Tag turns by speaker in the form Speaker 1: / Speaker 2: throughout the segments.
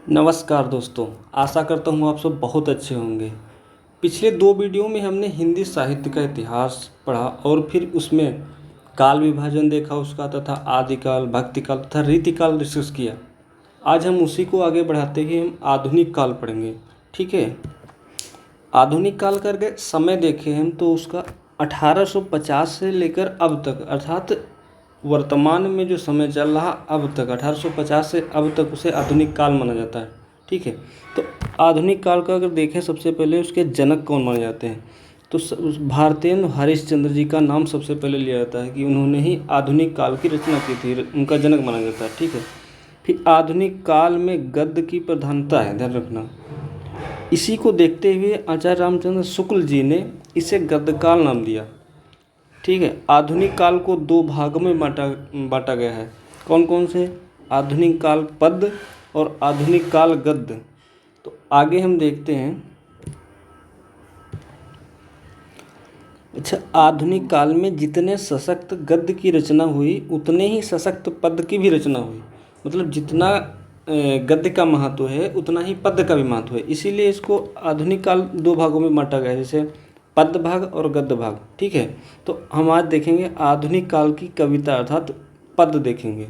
Speaker 1: नमस्कार दोस्तों, आशा करता हूँ आप सब बहुत अच्छे होंगे। पिछले 2 वीडियो में हमने हिंदी साहित्य का इतिहास पढ़ा और फिर उसमें काल विभाजन देखा उसका तथा आदिकाल, भक्तिकाल तथा रीतिकाल डिस्कस किया। आज हम उसी को आगे बढ़ाते हुए हम आधुनिक काल पढ़ेंगे। ठीक है, आधुनिक काल करके समय देखें हम तो उसका 1850 से लेकर अब तक, अर्थात वर्तमान में जो समय चल रहा अब तक 1850 से अब तक उसे आधुनिक काल माना जाता है। ठीक है, तो आधुनिक काल का अगर देखें सबसे पहले उसके जनक कौन माने जाते हैं तो भारतेंदु हरिश्चंद्र जी का नाम सबसे पहले लिया जाता है कि उन्होंने ही आधुनिक काल की रचना की थी, उनका जनक माना जाता है। ठीक है, फिर आधुनिक काल में गद्य की प्रधानता है, ध्यान रखना। इसी को देखते हुए आचार्य रामचंद्र शुक्ल जी ने इसे गद्य काल नाम दिया। ठीक है, आधुनिक काल को 2 भागों में बांटा गया है। कौन कौन से? आधुनिक काल पद्य और आधुनिक काल गद्य। तो आगे हम देखते हैं। अच्छा, आधुनिक काल में जितने सशक्त गद्य की रचना हुई उतने ही सशक्त पद्य की भी रचना हुई। मतलब जितना गद्य का महत्व है उतना ही पद्य का भी महत्व है, इसीलिए इसको आधुनिक काल 2 भागों में बांटा गया है, जैसे पद्य भाग और गद्य भाग। ठीक है, तो हम आज देखेंगे आधुनिक काल की कविता अर्थात पद्य देखेंगे।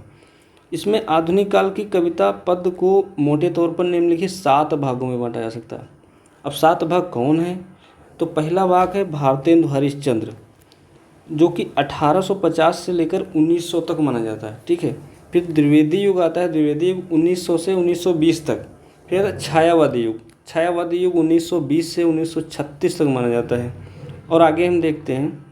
Speaker 1: इसमें आधुनिक काल की कविता पद्य को मोटे तौर पर निम्नलिखित 7 भागों में बांटा जा सकता है। अब 7 भाग कौन है? तो पहला भाग है भारतेंदु हरिश्चंद्र, जो कि 1850 से लेकर 1900 तक माना जाता है। ठीक है, फिर द्विवेदी युग आता है, द्विवेदी युग 1900 से 1920 तक। फिर छायावादी युग, छायावादी युग 1920 से 1936 तक माना जाता है। और आगे हम देखते हैं,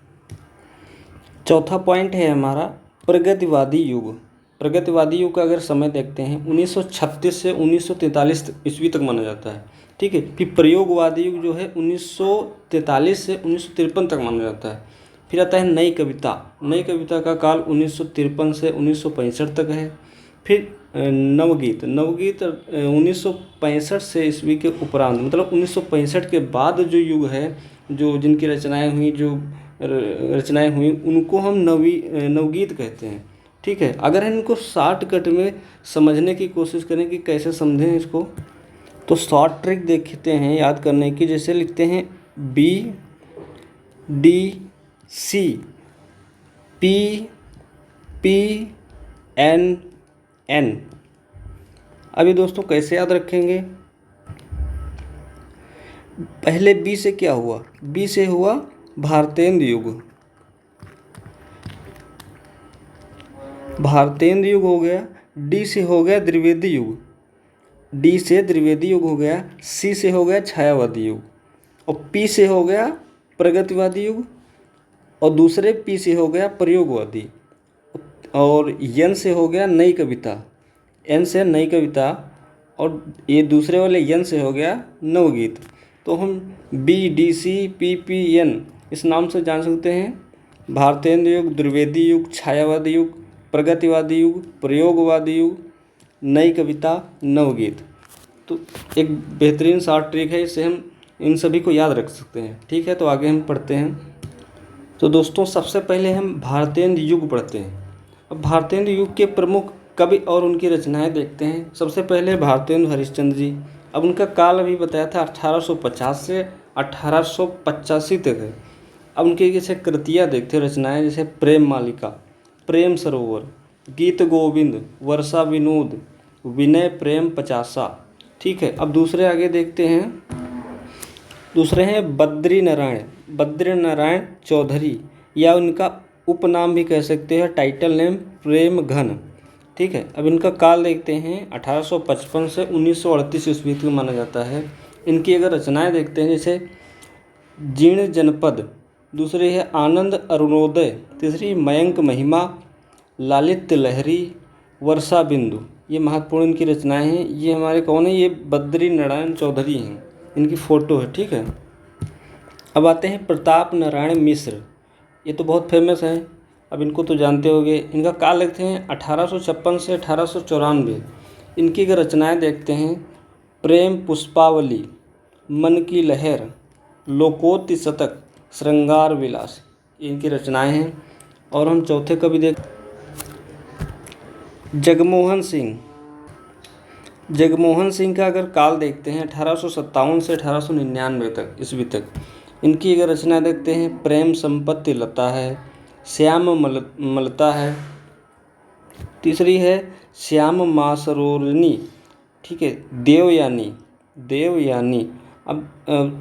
Speaker 1: चौथा पॉइंट है हमारा प्रगतिवादी युग। प्रगतिवादी युग का अगर समय देखते हैं 1936 से 1943 ईस्वी तक माना जाता है। ठीक है, फिर प्रयोगवादी युग जो है 1943 से 1953 तक माना जाता है। फिर आता है नई कविता। नई कविता का काल 1953 से 1965 तक है। फिर नवगीत, नवगीत 1965 से ईस्वी के उपरांत, मतलब 1965 के बाद जो युग है, जो जिनकी रचनाएं हुई, जो रचनाएं हुई उनको हम नवगीत कहते हैं। ठीक है, अगर हम इनको शॉर्टकट में समझने की कोशिश करें कि कैसे समझें इसको, तो शॉर्ट ट्रिक देखते हैं याद करने की। जैसे लिखते हैं BDC PPNN। अभी दोस्तों कैसे याद रखेंगे? पहले बी से क्या हुआ? बी से हुआ भारतेंदु युग, भारतेंदु युग हो गया। डी से हो गया द्विवेदी युग, डी से द्विवेदी युग हो गया। सी से हो गया छायावादी युग, और पी से हो गया प्रगतिवादी युग, और दूसरे पी से हो गया प्रयोगवादी, और एन से हो गया नई कविता, एन से नई कविता, और ये दूसरे वाले एन से हो गया नवगीत। तो हम BDC PPN इस नाम से जान सकते हैं। भारतेंदु युग, द्विवेदी युग, छायावादी युग, प्रगतिवादी युग, प्रयोगवादी युग, नई कविता, नवगीत। तो एक बेहतरीन शॉर्ट ट्रिक है, इससे हम इन सभी को याद रख सकते हैं। ठीक है, तो आगे हम पढ़ते हैं। तो दोस्तों सबसे पहले हम भारतेंदु युग पढ़ते हैं। अब भारतेंदु युग के प्रमुख कवि और उनकी रचनाएं देखते हैं। सबसे पहले भारतेंदु हरिश्चंद्र जी। अब उनका काल अभी बताया था 1850 से 1885 तक है। अब उनकी जैसे कृतियाँ देखते हैं, रचनाएं, जैसे प्रेम मालिका, प्रेम सरोवर, गीत गोविंद, वर्षा विनोद, विनय प्रेम पचासा। ठीक है, अब दूसरे आगे देखते हैं। दूसरे हैं बद्री नारायण चौधरी, या उनका उपनाम भी कह सकते हैं, टाइटल नेम प्रेम घन। ठीक है, अब इनका काल देखते हैं 1855 से 1938 ईस्वी तक माना जाता है। इनकी अगर रचनाएं देखते हैं, जैसे जीर्ण जनपद, दूसरी है आनंद अरुणोदय, तीसरी मयंक महिमा, लालित्य लहरी, वर्षा बिंदु। ये महत्वपूर्ण इनकी रचनाएं हैं। ये हमारे कौन है? ये बद्री नारायण चौधरी हैं, इनकी फ़ोटो है। ठीक है, अब आते हैं प्रताप नारायण मिश्र। ये तो बहुत फेमस हैं, अब इनको तो जानते होंगे। इनका काल लिखते हैं 1856 से 1894। इनकी अगर रचनाएं देखते हैं, प्रेम पुष्पावली, मन की लहर, लोकोत्ति शतक, श्रृंगार विलास, इनकी रचनाएं हैं। और हम चौथे कवि देख जगमोहन सिंह। जगमोहन सिंह का अगर काल देखते हैं 1857 से 1899 तक ईस्वी तक, इनकी अगर रचना देखते हैं प्रेम संपत्ति लता है, श्याम मलता है, तीसरी है श्याम मासरोरनी, ठीक है, देवयानी देवयानी। अब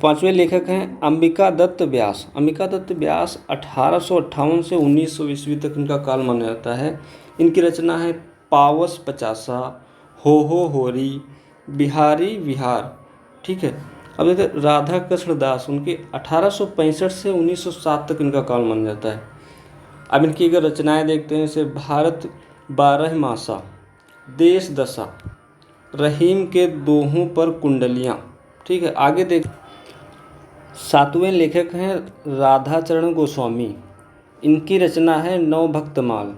Speaker 1: पांचवें लेखक हैं अंबिका दत्त व्यास। अंबिका दत्त व्यास 1858 से 1900 ईस्वी तक इनका काल माना जाता है। इनकी रचना है पावस पचासा, हो होरी, बिहारी विहार, ठीक है। अब देखते राधा कृष्ण दास, उनके 1865 से 1907 तक इनका काल माना जाता है। अब इनकी अगर रचनाएं देखते हैं जैसे भारत 12 मासा, देश दशा, रहीम के दोहों पर कुंडलियाँ, ठीक है। आगे देख, सातवें लेखक हैं राधाचरण गोस्वामी। इनकी रचना है नव भक्तमाल।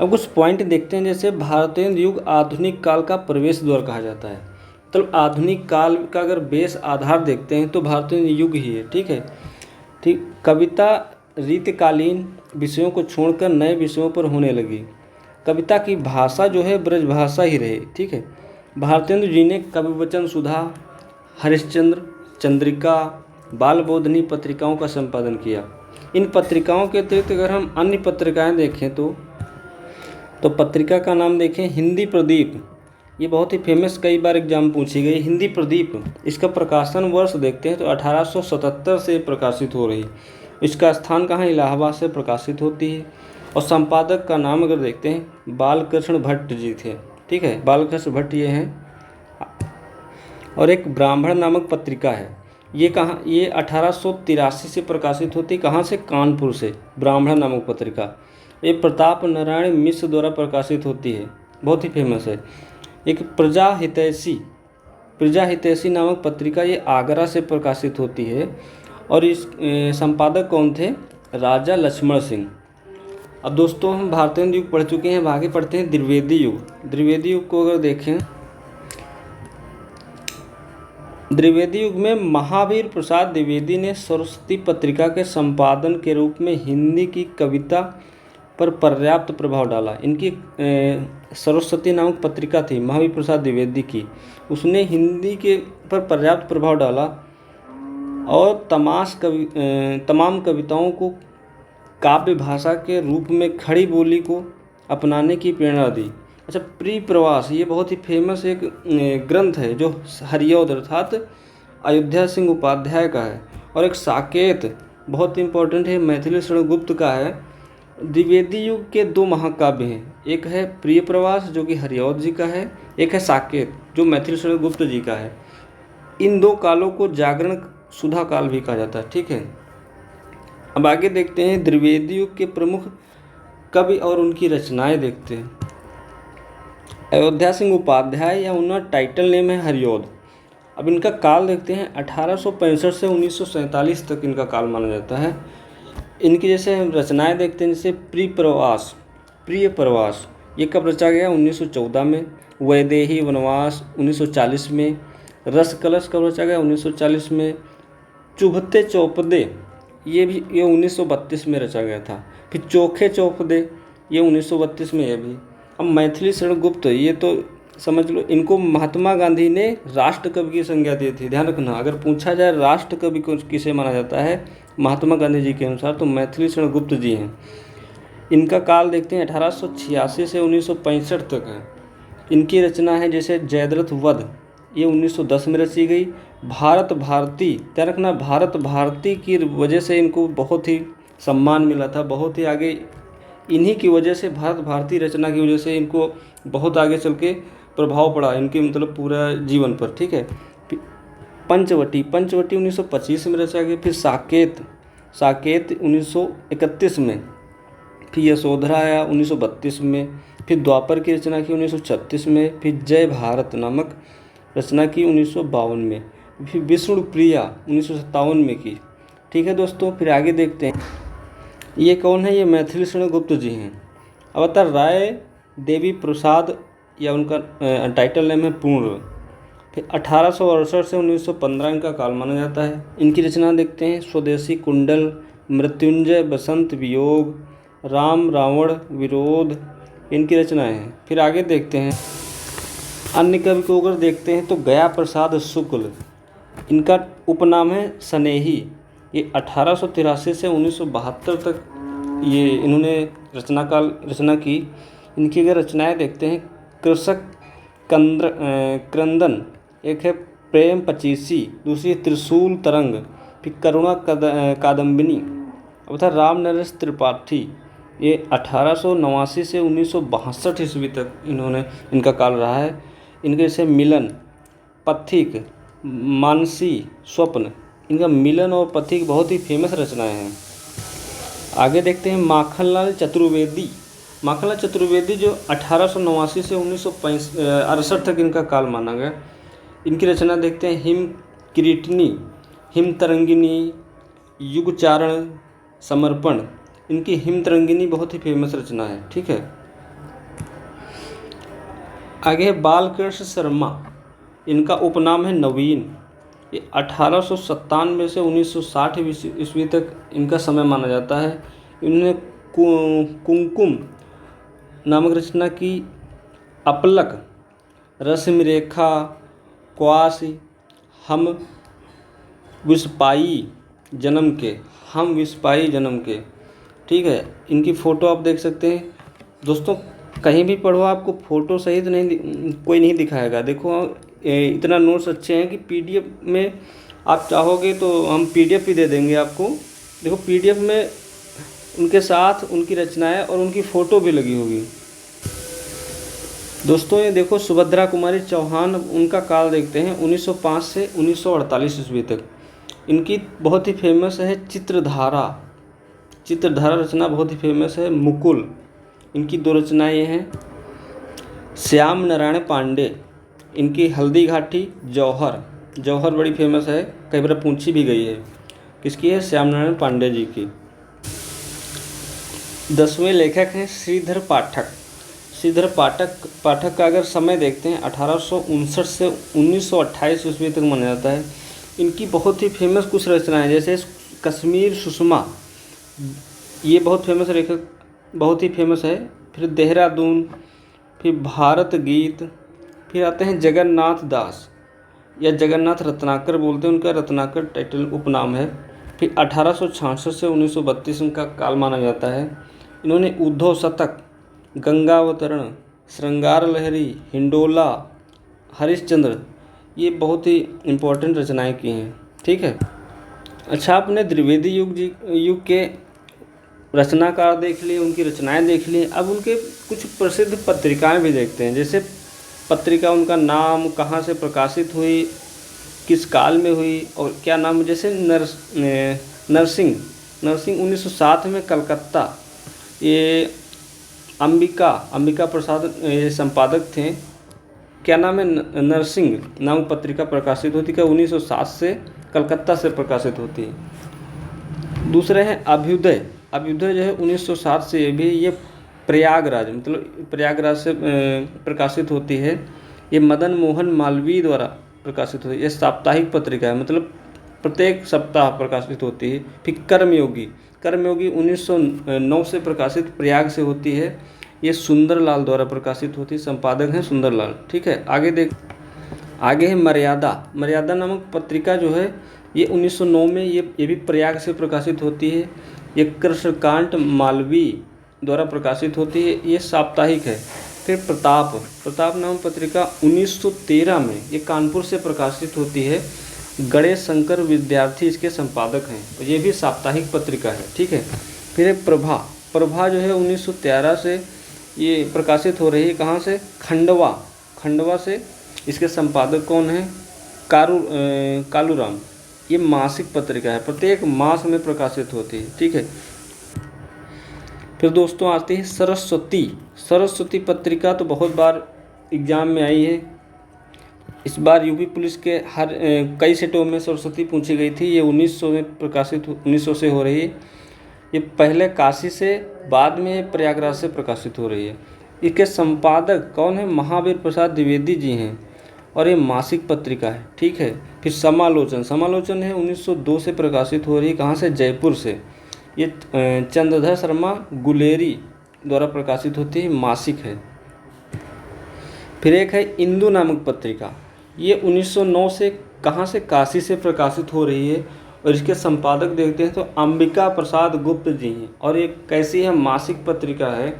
Speaker 1: अब कुछ पॉइंट देखते हैं, जैसे भारतेंद्र युग आधुनिक काल का प्रवेश द्वार कहा जाता है। तो आधुनिक काल का अगर बेस आधार देखते हैं तो भारतेंद्र युग ही है, ठीक है। ठीक, कविता रीतकालीन विषयों को छोड़कर नए विषयों पर होने लगी। कविता की भाषा जो है ब्रज भाषा ही रहे, ठीक है। भारतेंद्र जी ने कविवचन सुधा, हरिश्चंद्र, चंद्रिका, बालबोधनी पत्रिकाओं का संपादन किया। इन पत्रिकाओं के अतिरिक्त अगर हम अन्य पत्रिकाएं देखें तो पत्रिका का नाम देखें हिंदी प्रदीप, ये बहुत ही फेमस, कई बार एग्जाम पूछी गई। हिंदी प्रदीप, इसका प्रकाशन वर्ष देखते हैं तो 1877 से प्रकाशित हो रही। इसका स्थान कहाँ, इलाहाबाद से प्रकाशित होती है। और संपादक का नाम अगर देखते हैं बालकृष्ण भट्ट जी थे, ठीक है, बालकृष्ण भट्ट ये हैं। और एक ब्राह्मण नामक पत्रिका है, ये कहाँ, ये 1883 से प्रकाशित होती, कहाँ से, कानपुर से, ब्राह्मण नामक पत्रिका। ये प्रताप नारायण मिश्र द्वारा प्रकाशित होती है, बहुत ही फेमस है। एक प्रजा हितैषी नामक पत्रिका, ये आगरा से प्रकाशित होती है। और इस संपादक कौन थे, राजा लक्ष्मण सिंह। अब दोस्तों हम भारतेंद्र युग पढ़ चुके हैं, अब आगे पढ़ते हैं द्विवेदी युग। द्विवेदी युग को अगर देखें, द्विवेदी युग में महावीर प्रसाद द्विवेदी ने सरस्वती पत्रिका के संपादन के रूप में हिंदी की कविता पर पर्याप्त प्रभाव डाला। इनकी सरस्वती नामक पत्रिका थी महावीर प्रसाद द्विवेदी की, उसने हिंदी के पर पर्याप्त प्रभाव डाला और तमाम कविताओं को काव्य भाषा के रूप में खड़ी बोली को अपनाने की प्रेरणा दी। अच्छा, प्रिय प्रवास, ये बहुत ही फेमस एक ग्रंथ है जो हरिऔध अर्थात अयोध्या सिंह उपाध्याय का है। और एक साकेत बहुत इंपॉर्टेंट है, मैथिली शरण गुप्त का है। द्विवेदी युग के दो महाकाव्य हैं, एक है प्रिय प्रवास जो कि हरिऔध जी का है, एक है साकेत जो मैथिली शरण गुप्त जी का है। इन दो कालों को जागरण सुधा काल भी कहा जाता है, ठीक है। अब आगे देखते हैं द्विवेदी युग के प्रमुख कवि और उनकी रचनाएं देखते हैं। अयोध्या सिंह उपाध्याय, या उनका टाइटल नेम है हरिऔध। अब इनका काल देखते हैं 1865 से 1947 तक इनका काल माना जाता है। इनकी जैसे रचनाएं देखते हैं, जैसे प्रिय प्रवास ये कब रचा गया, 1914 में। वैदेही वनवास 1940 में। रस कलश कब रचा गया, 1940 में। चुभते चौपदे ये 1932 में रचा गया था। फिर चोखे चौपदे ये 1932 में, ये भी। अब मैथिली शरण गुप्त, ये तो समझ लो, इनको महात्मा गांधी ने राष्ट्र कवि की संज्ञा दी थी। ध्यान रखना, अगर पूछा जाए राष्ट्र कवि को किसे माना जाता है महात्मा गांधी जी के अनुसार, तो मैथिली शरण गुप्त जी हैं। इनका काल देखते हैं 1886 से 1965 तक है। इनकी रचना है जैसे जयद्रथ वध, ये 1910 में रची गई। भारत भारती, ध्यान रखना, भारत भारती की वजह से इनको बहुत ही सम्मान मिला था, बहुत ही आगे इन्हीं की वजह से, भारत भारती रचना की वजह से इनको बहुत आगे चल के प्रभाव पड़ा इनके मतलब पूरा जीवन पर, ठीक है। पंचवटी 1925 में रचा गया। फिर साकेत 1931 में। फिर यशोधरा आया 1932 में। फिर द्वापर की रचना की 1936 में। फिर जय भारत नामक रचना की 1952 में। फिर विष्णुप्रिया 1957 में की, ठीक है दोस्तों। फिर आगे देखते हैं, ये कौन है, ये मैथिली शरण गुप्त जी हैं। अवतार राय देवी प्रसाद, या उनका टाइटल नेम है पूर्ण। फिर 1868 से 1915 इनका काल माना जाता है। इनकी रचना देखते हैं, स्वदेशी कुंडल, मृत्युंजय बसंत वियोग, राम रावण विरोध, इनकी रचनाएं हैं। फिर आगे देखते हैं, अन्य कवि को अगर देखते हैं तो गया प्रसाद शुक्ल, इनका उपनाम है स्नेही। ये 1883 से 1972 तक ये इन्होंने रचना की। इनकी अगर रचनाएं देखते हैं, कृषक क्रंदन एक है, प्रेम पचीसी दूसरी है, त्रिशूल तरंग, फिर करुणा कादम्बिनी। अब था राम नरेश त्रिपाठी, ये 1889 से 1962 ईस्वी तक इनका काल रहा है। इनके जैसे मिलन, पथिक, मानसी, स्वप्न, इनका मिलन और पथिक बहुत ही फेमस रचनाएं हैं। आगे देखते हैं माखनलाल चतुर्वेदी। माखनलाल चतुर्वेदी जो 1889 से 1968 तक इनका काल माना गया। इनकी रचना देखते हैं हिम किरीटिनी, हिम तरंगिनी, युगचारण, समर्पण। इनकी हिम तरंगिनी बहुत ही फेमस रचना है। ठीक है, आगे है बालकृष्ण शर्मा, इनका उपनाम है नवीन। ये 1897 से 1960 ईस्वी तक इनका समय माना जाता है। इन्होंने कुमकुम नामक रचना की, अपलक, रश्मिरेखा, क्वास, हम विस्पाई जन्म के। ठीक है, इनकी फ़ोटो आप देख सकते हैं। दोस्तों कहीं भी पढ़ो आपको फ़ोटो सहित कोई नहीं दिखाएगा। देखो इतना नोट्स अच्छे हैं कि पीडीएफ में आप चाहोगे तो हम पीडीएफ भी दे देंगे आपको। देखो पीडीएफ में उनके साथ उनकी रचनाएं और उनकी फ़ोटो भी लगी होगी। दोस्तों ये देखो सुभद्रा कुमारी चौहान, उनका काल देखते हैं 1905 से 1948 ईस्वी तक। इनकी बहुत ही फेमस है चित्रधारा रचना बहुत ही फेमस है। मुकुल, इनकी 2 रचनाएं ये हैं। श्याम नारायण पांडे, इनकी हल्दी घाटी, जौहर बड़ी फेमस है, कई बार पूछी भी गई है। किसकी है? श्याम नारायण पांडे जी की। 10वें लेखक हैं श्रीधर पाठक का अगर समय देखते हैं 1859 से 1928 ईस्वी तक माना जाता है। इनकी बहुत ही फेमस कुछ रचनाएं जैसे कश्मीर सुषमा, ये बहुत ही फेमस है। फिर देहरादून, फिर भारत गीत, फिर आते हैं जगन्नाथ दास या जगन्नाथ रत्नाकर बोलते हैं, उनका रत्नाकर टाइटल उपनाम है। फिर 1866 से 1932 उनका काल माना जाता है। इन्होंने उद्धव शतक, गंगावतरण, श्रृंगार लहरी, हिंडोला, हरिश्चंद्र, ये बहुत ही इम्पोर्टेंट रचनाएं की हैं। ठीक है, अच्छा आपने द्विवेदी युग के रचनाकार देख लिए, उनकी रचनाएं देख ली। अब उनके कुछ प्रसिद्ध पत्रिकाएं भी देखते हैं। जैसे पत्रिका, उनका नाम, कहाँ से प्रकाशित हुई, किस काल में हुई और क्या नाम। जैसे नरसिंह 1907 में कलकत्ता, ये अंबिका प्रसाद ये संपादक थे। क्या नाम है? नरसिंह नाम पत्रिका प्रकाशित होती है, 1907 से कलकत्ता से प्रकाशित होती है। दूसरे हैं अभ्युदय जो है 1907 से भी ये प्रयागराज से प्रकाशित होती है। ये मदन मोहन मालवीय द्वारा प्रकाशित होती है। ये साप्ताहिक पत्रिका है, मतलब प्रत्येक सप्ताह प्रकाशित होती है। फिर कर्मयोगी 1909 से प्रकाशित, प्रयाग से होती है। ये सुंदरलाल द्वारा प्रकाशित होती है, संपादक हैं सुंदरलाल। ठीक है, आगे है मर्यादा नामक पत्रिका जो है ये 1909 में ये भी प्रयाग से प्रकाशित होती है। ये कृष्णकांत मालवीय द्वारा प्रकाशित होती है, ये साप्ताहिक है। फिर प्रताप नामक पत्रिका 1913 में ये कानपुर से प्रकाशित होती है। गणेश शंकर विद्यार्थी इसके संपादक हैं, और ये भी साप्ताहिक पत्रिका है। ठीक है, फिर प्रभा जो है 1913 से ये प्रकाशित हो रही है। कहाँ से? खंडवा से। इसके संपादक कौन है? कालूराम। ये मासिक पत्रिका है, प्रत्येक मास में प्रकाशित होती है। ठीक है, फिर दोस्तों आती है सरस्वती पत्रिका, तो बहुत बार एग्जाम में आई है। इस बार यूपी पुलिस के कई सेटों में सरस्वती पूछी गई थी। ये 1900 से हो रही है। ये पहले काशी से, बाद में प्रयागराज से प्रकाशित हो रही है। इसके संपादक कौन है? महावीर प्रसाद द्विवेदी जी हैं, और ये मासिक पत्रिका है। ठीक है, फिर समालोचन है 1902 से प्रकाशित हो रही है। कहाँ से? जयपुर से। ये चंद्रधर शर्मा गुलेरी द्वारा प्रकाशित होती है, मासिक है। फिर एक है इंदु नामक पत्रिका, ये 1909 से कहाँ से, काशी से प्रकाशित हो रही है और इसके संपादक देखते हैं तो अंबिका प्रसाद गुप्त जी हैं। और ये कैसी है, मासिक पत्रिका है।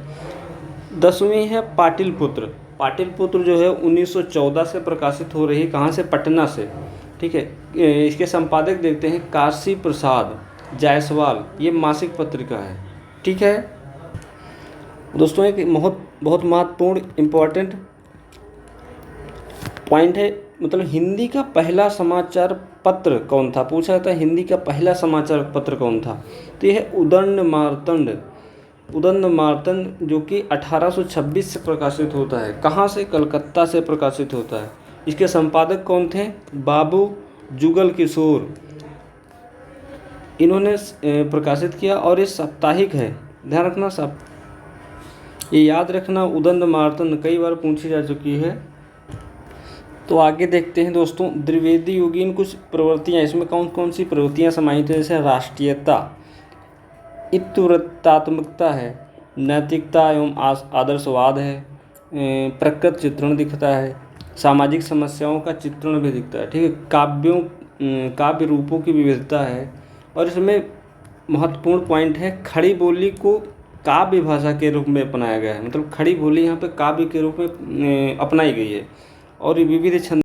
Speaker 1: 10वीं है पाटिलपुत्र। पाटिलपुत्र जो है 1914 से प्रकाशित हो रही है, कहाँ से, पटना से, ठीक है। इसके संपादक देखते हैं काशी प्रसाद जायसवाल, ये मासिक पत्रिका है, ठीक है। दोस्तों एक बहुत महत्वपूर्ण इम्पोर्टेंट पॉइंट है, मतलब हिंदी का पहला समाचार पत्र कौन था, पूछा जाता है हिंदी का पहला समाचार पत्र कौन था, तो यह है उदंड मार्तंड, जो कि 1826 से प्रकाशित होता है। कहाँ से, कलकत्ता से प्रकाशित होता है। इसके संपादक कौन थे, बाबू जुगल किशोर, इन्होंने प्रकाशित किया। और ये साप्ताहिक है, ध्यान रखना, सब ये याद रखना, उदंड मार्तंड कई बार पूछी जा चुकी है। तो आगे देखते हैं दोस्तों, द्विवेदी युगीन कुछ प्रवृत्तियाँ, इसमें कौन कौन सी प्रवृत्तियाँ समाहित हैं, जैसे राष्ट्रीयता, इत्तुरतात्मकता है, नैतिकता एवं आदर्शवाद है, प्रकृत चित्रण दिखता है, सामाजिक समस्याओं का चित्रण भी दिखता है, ठीक है। काव्य रूपों की विविधता है। और इसमें महत्वपूर्ण पॉइंट है, खड़ी बोली को काव्य भाषा के रूप में अपनाया गया है, मतलब खड़ी बोली यहाँ पे काव्य के रूप में अपनाई गई है। और विविध छंद